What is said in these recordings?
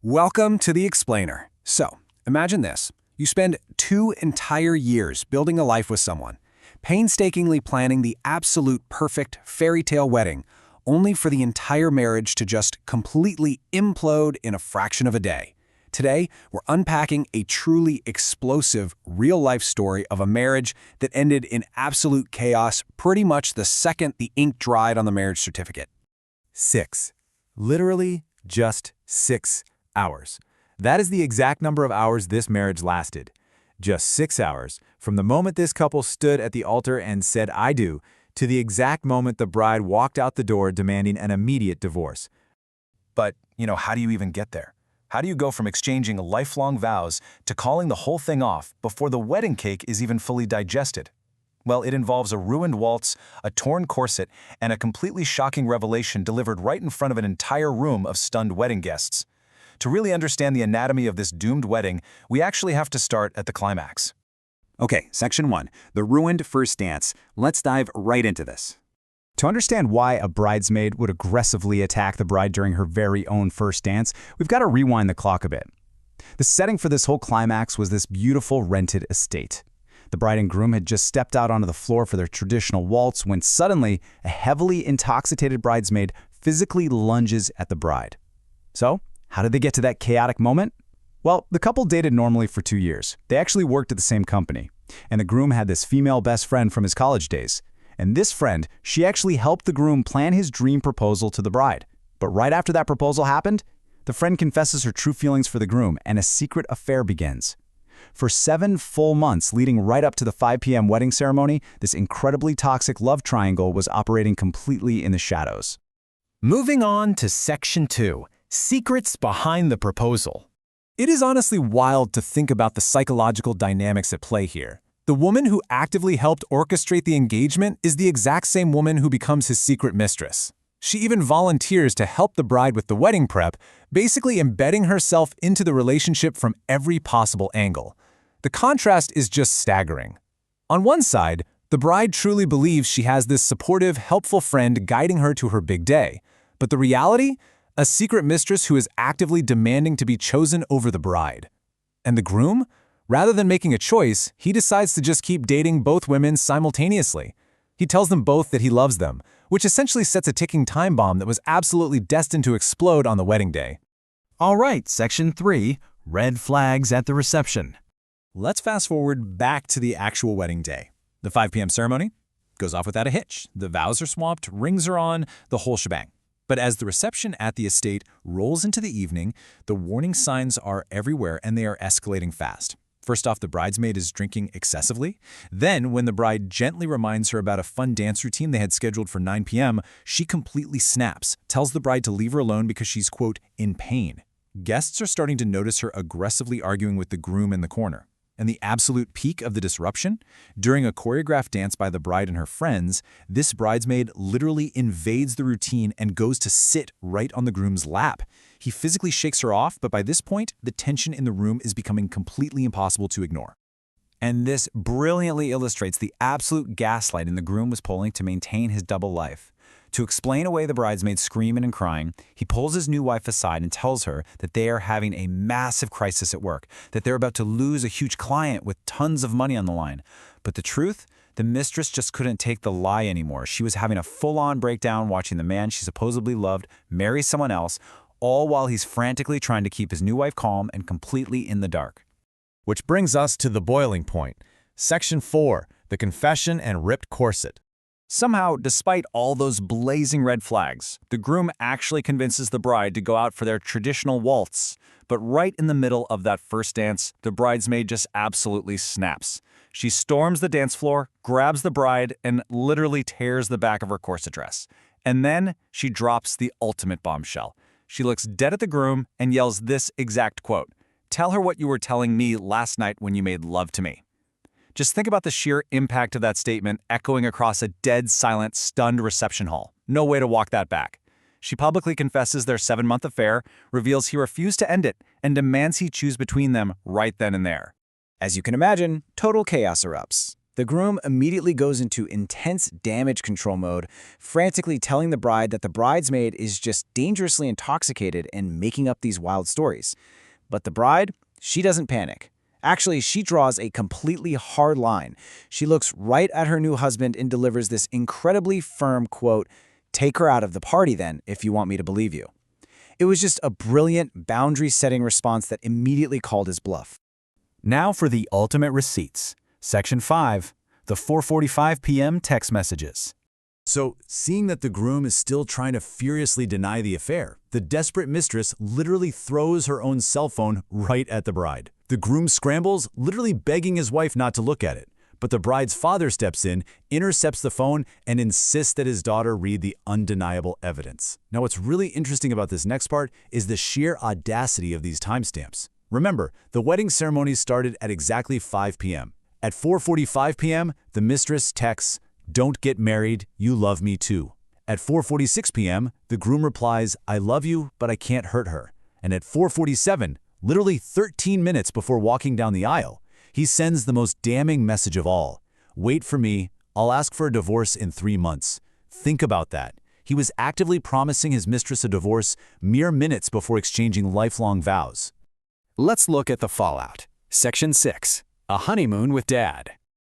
Welcome to The Explainer. So, imagine this. You spend 2 entire years building a life with someone, painstakingly planning the absolute perfect fairy tale wedding, only for the entire marriage to just completely implode in a fraction of a day. Today, we're unpacking a truly explosive, real-life story of a marriage that ended in absolute chaos pretty much the second the ink dried on the marriage certificate. 6. Literally just 6 hours. That is the exact number of hours this marriage lasted. Just 6 hours, from the moment this couple stood at the altar and said "I do," to the exact moment the bride walked out the door demanding an immediate divorce. But, how do you even get there? How do you go from exchanging lifelong vows to calling the whole thing off before the wedding cake is even fully digested? Well, it involves a ruined waltz, a torn corset, and a completely shocking revelation delivered right in front of an entire room of stunned wedding guests. To really understand the anatomy of this doomed wedding, we actually have to start at the climax. Okay, Section 1, the ruined first dance. Let's dive right into this. To understand why a bridesmaid would aggressively attack the bride during her very own first dance, we've got to rewind the clock a bit. The setting for this whole climax was this beautiful rented estate. The bride and groom had just stepped out onto the floor for their traditional waltz when suddenly a heavily intoxicated bridesmaid physically lunges at the bride. So, how did they get to that chaotic moment? Well, the couple dated normally for 2 years. They actually worked at the same company. And the groom had this female best friend from his college days. And this friend, she actually helped the groom plan his dream proposal to the bride. But right after that proposal happened, the friend confesses her true feelings for the groom and a secret affair begins. For 7 full months leading right up to the 5 p.m. wedding ceremony, this incredibly toxic love triangle was operating completely in the shadows. Moving on to Section 2, Secrets Behind the Proposal. It is honestly wild to think about the psychological dynamics at play here. The woman who actively helped orchestrate the engagement is the exact same woman who becomes his secret mistress. She even volunteers to help the bride with the wedding prep, basically embedding herself into the relationship from every possible angle. The contrast is just staggering. On one side, the bride truly believes she has this supportive, helpful friend guiding her to her big day. But the reality? A secret mistress who is actively demanding to be chosen over the bride. And the groom? Rather than making a choice, he decides to just keep dating both women simultaneously. He tells them both that he loves them, which essentially sets a ticking time bomb that was absolutely destined to explode on the wedding day. All right, Section 3, Red Flags at the Reception. Let's fast forward back to the actual wedding day. The 5 p.m. ceremony goes off without a hitch. The vows are swapped, rings are on, the whole shebang. But as the reception at the estate rolls into the evening, the warning signs are everywhere and they are escalating fast. First off, the bridesmaid is drinking excessively. Then, when the bride gently reminds her about a fun dance routine they had scheduled for 9 p.m., she completely snaps, tells the bride to leave her alone because she's, quote, in pain. Guests are starting to notice her aggressively arguing with the groom in the corner. And the absolute peak of the disruption? During a choreographed dance by the bride and her friends, this bridesmaid literally invades the routine and goes to sit right on the groom's lap. He physically shakes her off, but by this point, the tension in the room is becoming completely impossible to ignore. And this brilliantly illustrates the absolute gaslighting the groom was pulling to maintain his double life. To explain away the bridesmaid screaming and crying, he pulls his new wife aside and tells her that they are having a massive crisis at work, that they're about to lose a huge client with tons of money on the line. But the truth? The mistress just couldn't take the lie anymore. She was having a full-on breakdown watching the man she supposedly loved marry someone else, all while he's frantically trying to keep his new wife calm and completely in the dark. Which brings us to the boiling point. Section 4, The Confession and Ripped Corset. Somehow, despite all those blazing red flags, the groom actually convinces the bride to go out for their traditional waltz. But right in the middle of that first dance, the bridesmaid just absolutely snaps. She storms the dance floor, grabs the bride, and literally tears the back of her corset dress. And then she drops the ultimate bombshell. She looks dead at the groom and yells this exact quote, "Tell her what you were telling me last night when you made love to me." Just think about the sheer impact of that statement echoing across a dead, silent, stunned reception hall. No way to walk that back. She publicly confesses their 7-month affair, reveals he refused to end it, and demands he choose between them right then and there. As you can imagine, total chaos erupts. The groom immediately goes into intense damage control mode, frantically telling the bride that the bridesmaid is just dangerously intoxicated and making up these wild stories. But the bride, she doesn't panic. Actually, she draws a completely hard line. She looks right at her new husband and delivers this incredibly firm quote, "Take her out of the party then, if you want me to believe you." It was just a brilliant boundary-setting response that immediately called his bluff. Now for the ultimate receipts. Section 5, the 4:45 p.m. text messages. So, seeing that the groom is still trying to furiously deny the affair, the desperate mistress literally throws her own cell phone right at the bride. The groom scrambles, literally begging his wife not to look at it. But the bride's father steps in, intercepts the phone, and insists that his daughter read the undeniable evidence. Now, what's really interesting about this next part is the sheer audacity of these timestamps. Remember, the wedding ceremony started at exactly 5 p.m. At 4:45 p.m., the mistress texts, "Don't get married, you love me too." At 4:46 p.m., the groom replies, "I love you, but I can't hurt her." And at 4:47, literally 13 minutes before walking down the aisle, he sends the most damning message of all. "Wait for me, I'll ask for a divorce in 3 months." Think about that. He was actively promising his mistress a divorce mere minutes before exchanging lifelong vows. Let's look at the fallout. Section 6, a honeymoon with dad.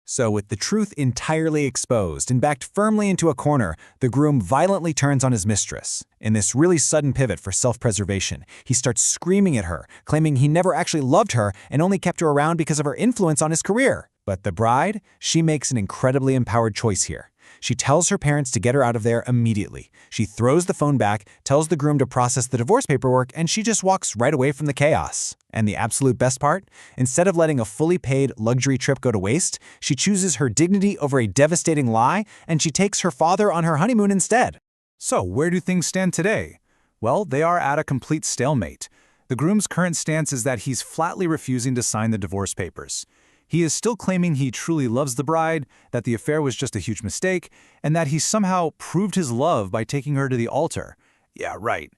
So with the truth entirely exposed and backed firmly into a corner, the groom violently turns on his mistress. In this really sudden pivot for self-preservation, he starts screaming at her, claiming he never actually loved her and only kept her around because of her influence on his career. But the bride, she makes an incredibly empowered choice here. She tells her parents to get her out of there immediately. She throws the phone back, tells the groom to process the divorce paperwork, and she just walks right away from the chaos. And the absolute best part? Instead of letting a fully paid luxury trip go to waste, she chooses her dignity over a devastating lie, and she takes her father on her honeymoon instead. So, where do things stand today? Well, they are at a complete stalemate. The groom's current stance is that he's flatly refusing to sign the divorce papers. He is still claiming he truly loves the bride, that the affair was just a huge mistake, and that he somehow proved his love by taking her to the altar. Yeah, right.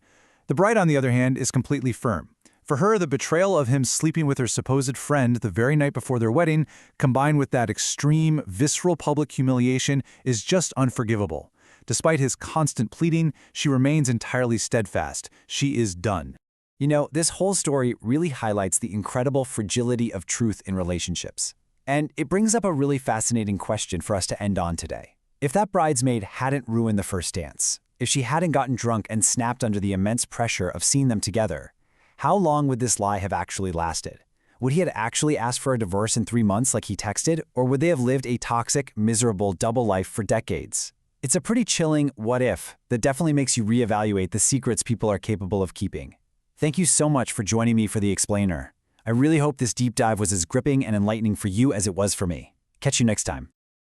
The bride, on the other hand, is completely firm. For her, the betrayal of him sleeping with her supposed friend the very night before their wedding, combined with that extreme, visceral public humiliation, is just unforgivable. Despite his constant pleading, she remains entirely steadfast. She is done. You know, this whole story really highlights the incredible fragility of truth in relationships. And it brings up a really fascinating question for us to end on today. If that bridesmaid hadn't ruined the first dance, if she hadn't gotten drunk and snapped under the immense pressure of seeing them together, how long would this lie have actually lasted? Would he have actually asked for a divorce in 3 months like he texted, or would they have lived a toxic, miserable double life for decades? It's a pretty chilling what if that definitely makes you reevaluate the secrets people are capable of keeping. Thank you so much for joining me for The Explainer. I really hope this deep dive was as gripping and enlightening for you as it was for me. Catch you next time.